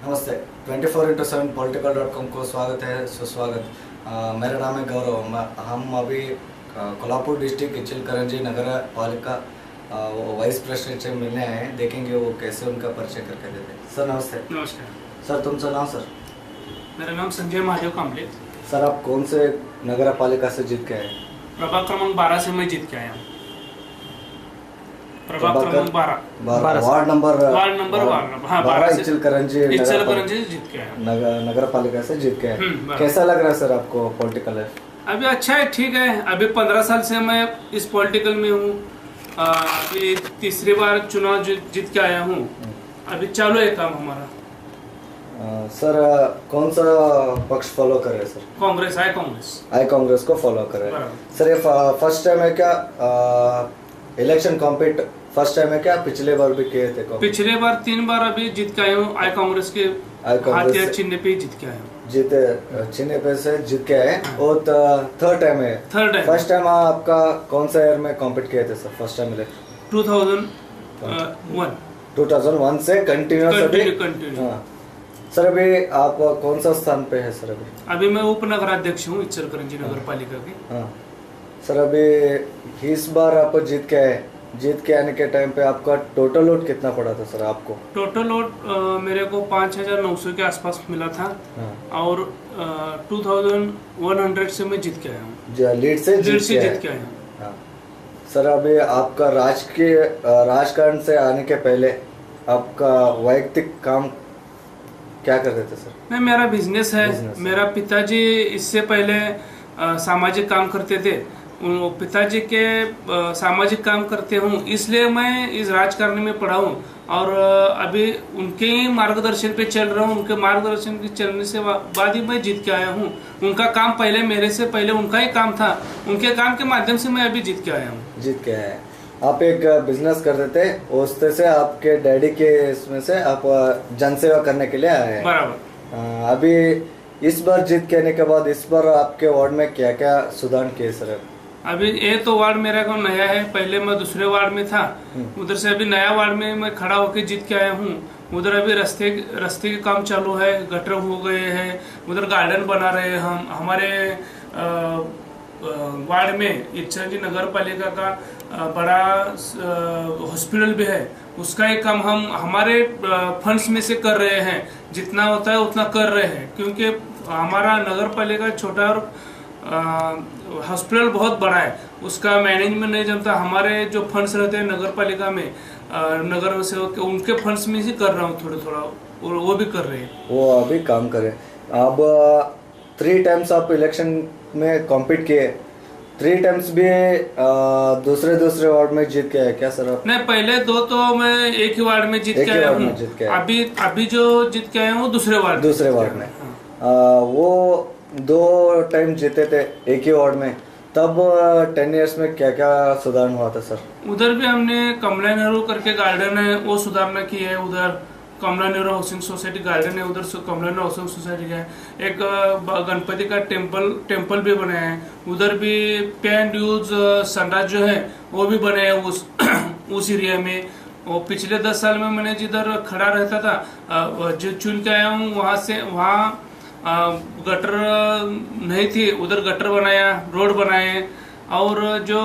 नमस्ते। 24x7 political.com को स्वागत है, सुस्वागत। मेरा नाम है गौरव। हम अभी कोल्हापुर डिस्ट्रिक्ट इचलकरंजी नगर पालिका वाइस प्रेसिडेंट से मिलने आए हैं। देखेंगे वो कैसे उनका परिचय करके देते हैं। सर नमस्ते। नमस्कार सर, तुमचं नाव सर? मेरा नाम संजय महादेव कांबले। सर, आप कौन से नगर पालिका से जीत के आए? प्रभाग क्रमांक 12 से मैं जीत के आया हूँ। प्रभाग क्रमांक 12 वार्ड नंबर हाँ 12 से इचलकरंजी जीत के आया हूँ। नगर पालिका से जीत के आए। कैसा लग रहा है सर आपको पॉलिटिकल लाइफ? अभी अच्छा है, ठीक है। अभी 15 साल से मैं इस पॉलिटिकल में हूँ। अभी तीसरी बार चुनाव जीत के आया हूँ। अभी चालू है काम हमारा। सर, कौन सा पक्ष फॉलो कर रहे हैं सर? कांग्रेस आई कांग्रेस को फॉलो कर रहे हैं। सर, ये फर्स्ट टाइम है क्या इलेक्शन कॉम्पीट? फर्स्ट टाइम है क्या? पिछले बार भी किए थे? पिछले बार 3 बार अभी जीत के आए हूँ। आई कांग्रेस के हाथिया चिन्ह पे जीत के आए हूँ। जीते चिन्ह पे से जीत के आए। और थर्ड टाइम है? Third time. फर्स्ट टाइम आपका कौन सा ईयर में कॉम्पीट किए थे सर? फर्स्ट टाइम इलेक्शन 2001 से कंटिन्यू। सर, अभी आप कौन सा स्थान पे है सर? अभी मैं उप नगराध्यक्ष हूँ इचलकरंजी नगर पालिका के। हाँ सर, अभी इस बार आप जीत के आने के टाइम पे आपका टोटल वोट कितना पड़ा था सर आपको? टोटल वोट मेरे को 5900 के आसपास मिला था। हाँ। और 2100 से मैं जीत के आया हूँ। लीड से जीत के आया हूँ। हाँ। सर, अभी आपका राजकारण से आने के पहले आपका वैयक्तिक काम क्या करते थे सर? नहीं, मेरा बिजनेस है। मेरा पिताजी इससे पहले सामाजिक काम करते थे। पिताजी के सामाजिक काम करते हूँ, इसलिए मैं इस राजकारण में पढ़ा हूँ। और अभी उनके मार्गदर्शन पे चल रहा हूँ। उनके मार्गदर्शन के चलने से बाद ही मैं जीत के आया हूँ। उनका काम पहले, मेरे से पहले उनका ही काम था। उनके काम के माध्यम से मैं अभी जीत के आया हूँ। जीत के आए। आप एक बिजनेस करते थे, उससे से आपके डैडी के इसमें से आप जनसेवा करने के लिए आए हैं। बराबर। अभी इस बार जीत के आने के बाद इस बार आपके वार्ड में क्या क्या सुधार किए सर? अभी ये तो वार्ड मेरा को नया है। पहले मैं दूसरे वार्ड में था, उधर से अभी नया वार्ड में मैं खड़ा होकर जीत के आया हूँ। उधर अभी रास्ते के काम चालू है, गटर हो गए हैं, उधर गार्डन बना रहे हैं। हम हमारे वार्ड में इचलकरंजी नगर पालिका का बड़ा हॉस्पिटल भी है। उसका एक काम हम हमारे फंड्स में से कर रहे हैं। जितना होता है उतना कर रहे हैं, क्योंकि हमारा नगर पालिका छोटा और हॉस्पिटल बहुत बड़ा है। उसका मैनेजमेंट नहीं जमता। हमारे जो फंड्स रहते हैं नगर पालिका में, नगर से उनके फंड्स में ही कर रहा हूँ थोड़ा, और वो भी कर रहे हैं। वो अभी काम कर रहे हैं। अब 3 टाइम्स आप इलेक्शन में कॉम्पीट किए, 3 टाइम्स भी दूसरे वार्ड में जीत के आए क्या सर आप? नहीं, पहले 2 तो मैं एक ही वार्ड में जीत के आया हूँ। अभी जो जीत के आया हूँ दूसरे वार्ड में। वो 2 टाइम जीते थे एक ही वार्ड में। तब 10 इयर्स में क्या क्या सुधार हुआ था सर? उधर भी हमने कमला नेहरू करके गार्डन है, वो सुधारना की है। उधर कमला नेहरू हाउसिंग सोसाइटी गार्डन है, उधर कमला नेहरू हाउसिंग सोसाइटी का एक गणपति का टेम्पल भी बने हैं। उधर भी पे एंड यूज संडास जो है वो भी बने हैं उस एरिया में। और पिछले 10 साल में मैंने जिधर खड़ा रहता था, जो चुन के आया हूँ, वहाँ गटर नहीं थी, उधर गटर बनाया, रोड बनाए। और जो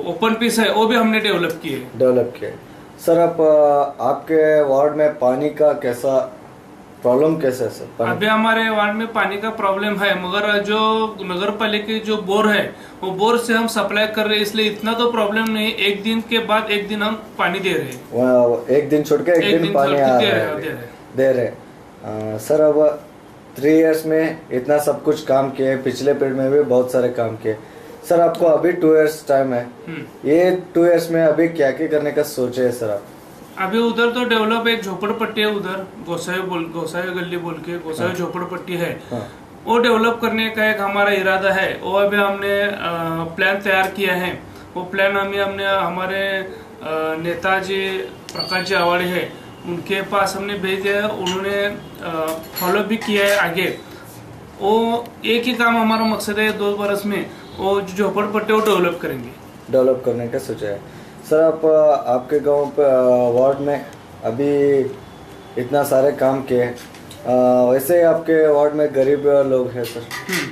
ओपन पीस है वो भी हमने डेवलप किए। सर, आपके वार्ड में पानी का कैसा प्रॉब्लम कैसा है सर? अभी हमारे वार्ड में पानी का प्रॉब्लम है, मगर जो नगर पालिका जो बोर है वो बोर से हम सप्लाई कर रहे हैं, इसलिए इतना तो प्रॉब्लम नहीं। एक दिन के बाद एक दिन हम पानी दे रहे हैं। एक दिन छोड़ के एक दिन पानी दे रहे। सर, अब 3 इयर्स में इतना सब कुछ काम किए, पिछले पीरियड में भी बहुत सारे काम किए। सर, आपको अभी 2 इयर्स टाइम है। ये 2 इयर्स में अभी क्या क्या करने का सोचे है सर आप? अभी उधर तो डेवलप एक झोपड़पट्टी है, उधर गोसाई गली बोल के गोसाई झोपड़पट्टी है। वो डेवलप करने का एक हमारा इरादा है। वो अभी हमने प्लान तैयार किया है। वो प्लान हमने हमारे नेताजी प्रकाश जी आवाड़े है, उनके पास हमने भेज दिया। उन्होंने फॉलो भी किया है आगे। वो एक ही काम हमारा मकसद है 2 बरस में वो जो झोपड़पट्टी वो डेवलप करने का सोचा है। सर, आपके गांव पे वार्ड में अभी इतना सारे काम किए। वैसे आपके वार्ड में गरीब लोग हैं सर,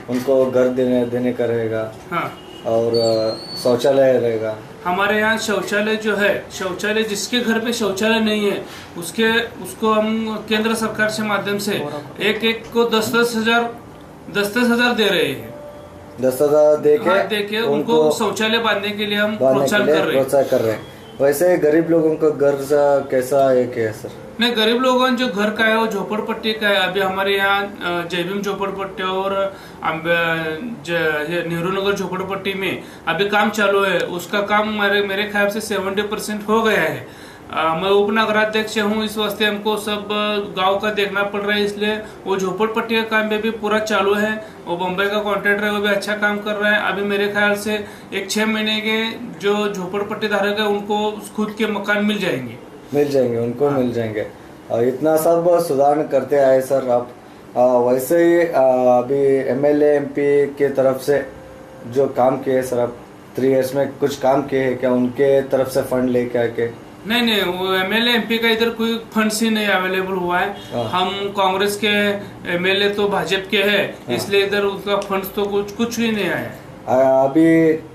उनको घर देने का रहेगा। हाँ, और शौचालय रहेगा। हमारे यहाँ शौचालय जो है, शौचालय जिसके घर पे शौचालय नहीं है उसको हम केंद्र सरकार से माध्यम से एक एक को 10-10 हजार दे रहे हैं। 10,000 दे के उनको शौचालय बांधने के लिए हम प्रोत्साहन कर रहे हैं। वैसे गरीब लोगों का घर कैसा एक है सर? नहीं, गरीब लोगों जो घर का है वो झोपड़पट्टी का है। अभी हमारे यहाँ जय भीम झोपड़पट्टी और नेहरू नगर झोपड़पट्टी में अभी काम चालू है। उसका काम मेरे ख्याल से 70% हो गया है। मैं उप नगराध्यक्ष हूँ, इस वास्ते हमको सब गांव का देखना पड़ रहा है, इसलिए वो झोपड़पट्टी का काम भी पूरा चालू है। वो बम्बई का कॉन्ट्रैक्टर है, वो भी अच्छा काम कर रहा है। अभी मेरे ख्याल से 6 महीने के जो झोपड़पट्टी धारक है उनको खुद के मकान मिल जाएंगे उनको। हाँ। मिल जाएंगे। और इतना सब सुधार करते आए सर आप। वैसे ही अभी MLA MP के तरफ से जो काम किए सर, आप 3 इयर्स में कुछ काम किए हैं क्या? उनके तरफ से फंड लेके आके? नहीं, वो MLA MP का इधर कोई फंड्स ही नहीं अवेलेबल हुआ है। हाँ। हम कांग्रेस के MLA तो भाजपा के हैं। हाँ। इसलिए इधर उनका फंड्स तो कुछ ही नहीं आया। अभी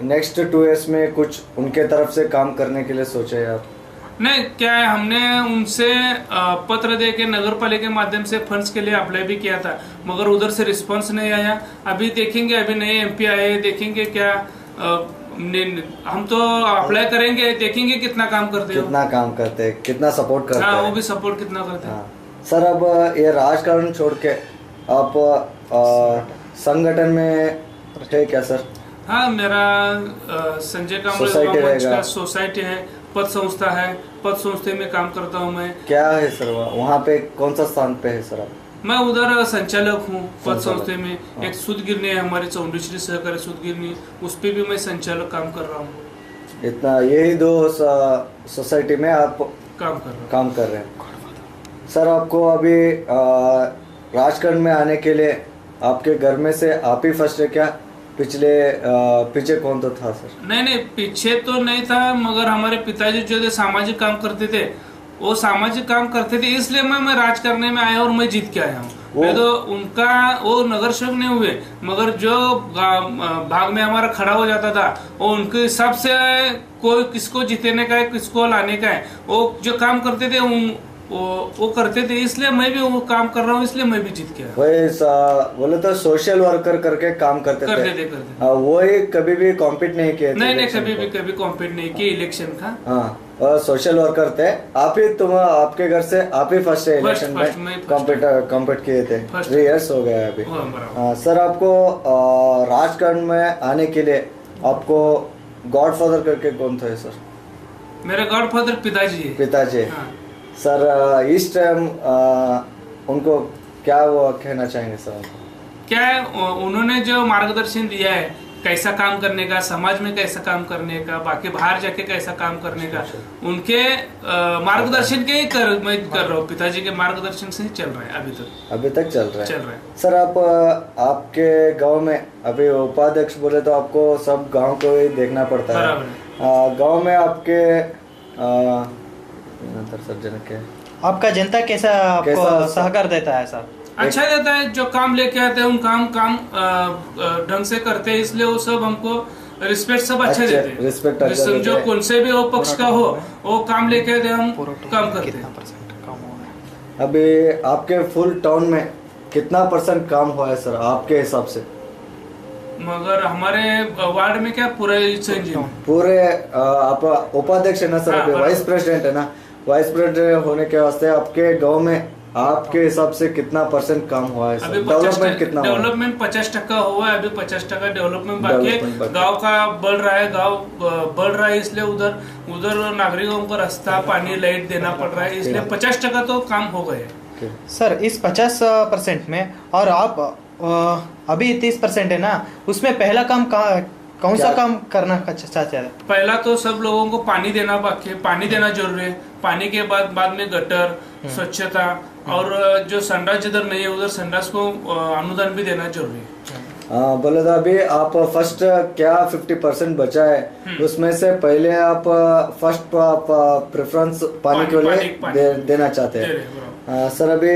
नेक्स्ट 2 इयर्स में कुछ उनके तरफ से काम करने के लिए सोचे हैं आप? नहीं, क्या है, हमने उनसे पत्र दे के नगर पालिका के माध्यम से फंड्स के लिए अप्लाई भी किया था, मगर उधर से रिस्पांस नहीं आया। अभी देखेंगे, अभी नए MP आए, देखेंगे क्या हम तो अप्लाई करेंगे, देखेंगे कितना काम करते हैं, कितना सपोर्ट करते हैं। हाँ, वो भी सपोर्ट कितना करते हैं। हाँ। सर, अब ये राजकारण छोड़ के आप संगठन में है क्या सर? हाँ, मेरा संजय कामरे का सोसाइटी है, पद संस्था है, पद संस्था में काम करता हूँ मैं। क्या है सर वहाँ पे, कौन सा स्थान पे है सर आप? मैं उधर संचालक हूँ पद संस्था में। हाँ। एक सूद गिरनी है हमारी, चौंडीश्वरी सहकारी सूद गिरनी, उस पे भी मैं संचालक काम कर रहा हूँ। इतना यही 2 सोसाइटी में आप काम कर रहे हैं। सर, आपको अभी राजकारण में आने के लिए आपके घर में से आप ही फर्स्ट है क्या? पीछे कौन तो था सर? नहीं, पीछे तो नहीं था, मगर हमारे पिताजी जो थे सामाजिक काम करते थे, वो सामाजिक काम करते थे, इसलिए मैं राज करने में आया और मैं जीत के आया हूँ। मैं तो उनका वो नगर सेवक नहीं हुए, मगर जो भाग में हमारा खड़ा हो जाता था वो उनके हिसाब से कोई किसको जीतने का है, किसको लाने का है, वो जो काम करते थे वो करते थे, इसलिए मैं भी वो काम कर रहा हूँ, इसलिए मैं भी जीत के आया। बोले तो सोशल वर्कर करके काम करते थे। वही कभी भी कॉम्पीट नहीं किए? नहीं, कभी कॉम्पीट नहीं किए इलेक्शन का। हाँ, सोशल वर्कर थे आप ही। आपके घर से आप ही फर्स्ट है इलेक्शन में कॉम्पीट किए थे। 3 इयर्स हो गए अभी। हाँ सर, आपको राजकारण में आने के लिए आपको गॉडफादर करके कौन थे सर? मेरे गॉडफादर पिताजी। हाँ। सर, इस टाइम उनको क्या वो कहना चाहेंगे सर? क्या है, उन्होंने जो मार्गदर्शन दिया है कैसा काम करने का, समाज में कैसा काम करने का, बाकी बाहर जाके कैसा काम करने का, उनके मार्गदर्शन के ही मैं कर रहा हूँ। पिताजी के मार्गदर्शन से ही चल रहा है अभी तक चल रहा है। सर, आपके गांव में अभी उपाध्यक्ष बोले तो आपको सब गांव को ही देखना पड़ता है। गांव में आपके आपका जनता कैसा सहकार देता है सर? अच्छा देता है। जो काम लेके आते हैं उन काम ढंग से करते हैं, इसलिए वो सब हमको रिस्पेक्ट सब अच्छा देते हैं। रिस्पेक्ट जो कौन से भी हो पक्ष का हो, वो काम लेके आते हम काम करते हैं। अभी आपके फुल टाउन में कितना % काम हुआ है सर आपके हिसाब से? मगर हमारे वार्ड में क्या पूरे आप उपाध्यक्ष है ना सर? हाँ, वाइस प्रेसिडेंट है ना? वाइस प्रेसिडेंट होने के वास्ते आपके गांव में आपके हिसाब से कितना % काम हुआ है? डेवलपमेंट कितना? डेवलपमेंट 50% हुआ है। अभी 50% डेवलपमेंट बाकी है। गांव का बढ़ रहा है, गांव बढ़ रहा है, इसलिए उधर नागरिकों को रास्ता, पानी, लाइट देना पड़ रहा है, इसलिए 50% तो काम हो गए। सर, इस 50% में और आप अभी 30% है ना, उसमें पहला काम कौन सा काम करना चाहते हैं? पहला तो सब लोगों को पानी देना बाकी है, पानी देना जरूरी है। पानी के बाद में गटर, स्वच्छता, और जो संडास जिधर नहीं है उधर संडास को अनुदान भी देना जरूरी है। बोले तो अभी आप फर्स्ट क्या 50% बचा है, उसमें से पहले आप फर्स्ट प्रेफरेंस पानी के लिए देना चाहते हैं। सर अभी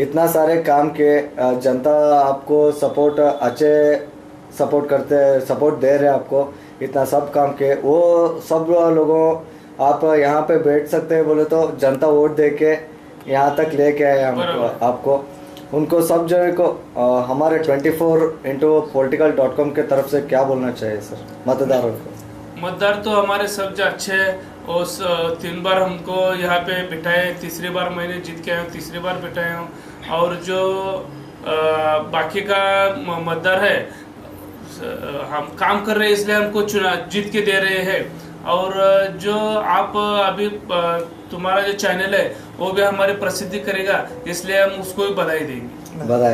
इतना सारे काम किए, जनता आपको अच्छे सपोर्ट दे रहे हैं आपको, इतना सब काम किए, वो सब लोगों आप यहाँ पे बैठ सकते हैं बोले तो जनता वोट दे के यहाँ तक लेके आए हमको आपको, उनको सब जगह को हमारे 24x political.com के तरफ से क्या बोलना चाहिए सर मतदारों को? मतदार तो हमारे सब जो अच्छे हैं, और 3 बार हमको यहाँ पे बिठाए, तीसरी बार मैंने जीत के आया हूँ, तीसरी बार बिठाए हूँ। और जो बाकी का मतदार है, हम काम कर रहे हैं इसलिए हमको जीत के दे रहे हैं। और जो आप अभी तुम्हारा जो चैनल है वो भी हमारी प्रसिद्धि करेगा, इसलिए हम उसको भी बधाई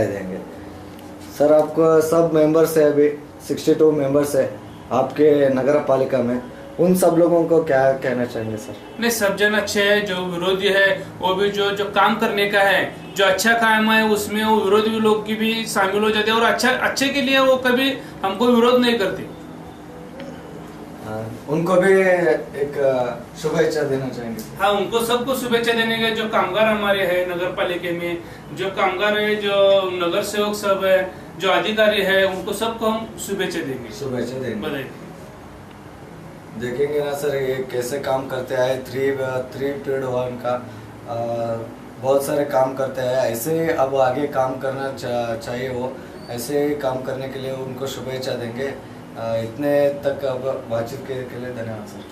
देंगे। सर आपको सब मेंबर्स है, अभी 62 मेंबर्स है आपके नगर पालिका में, उन सब लोगों को क्या कहना चाहेंगे सर? नहीं, सब जन अच्छे हैं, जो विरोधी है वो भी जो काम करने का है, जो अच्छा काम है उसमें वो विरोधी लोग की भी शामिल हो जाते हैं, और अच्छे के लिए वो कभी हमको विरोध नहीं करते। उनको भी एक शुभेच्छा देना चाहेंगे? हाँ, उनको सबको शुभेच्छा देने के, जो कामगार हमारे हैं नगर पालिका में, जो कामगार है, जो नगर सेवक सब है, जो अधिकारी है, उनको सबको हम शुभेच्छा देंगे। बधाई देखेंगे ना सर ये कैसे काम करते हैं, 3 का बहुत सारे काम करते हैं, ऐसे ही अब आगे काम करना चाहिए, वो ऐसे ही काम करने के लिए उनको शुभेच्छा देंगे। इतने तक अब बातचीत के लिए धन्यवाद सर।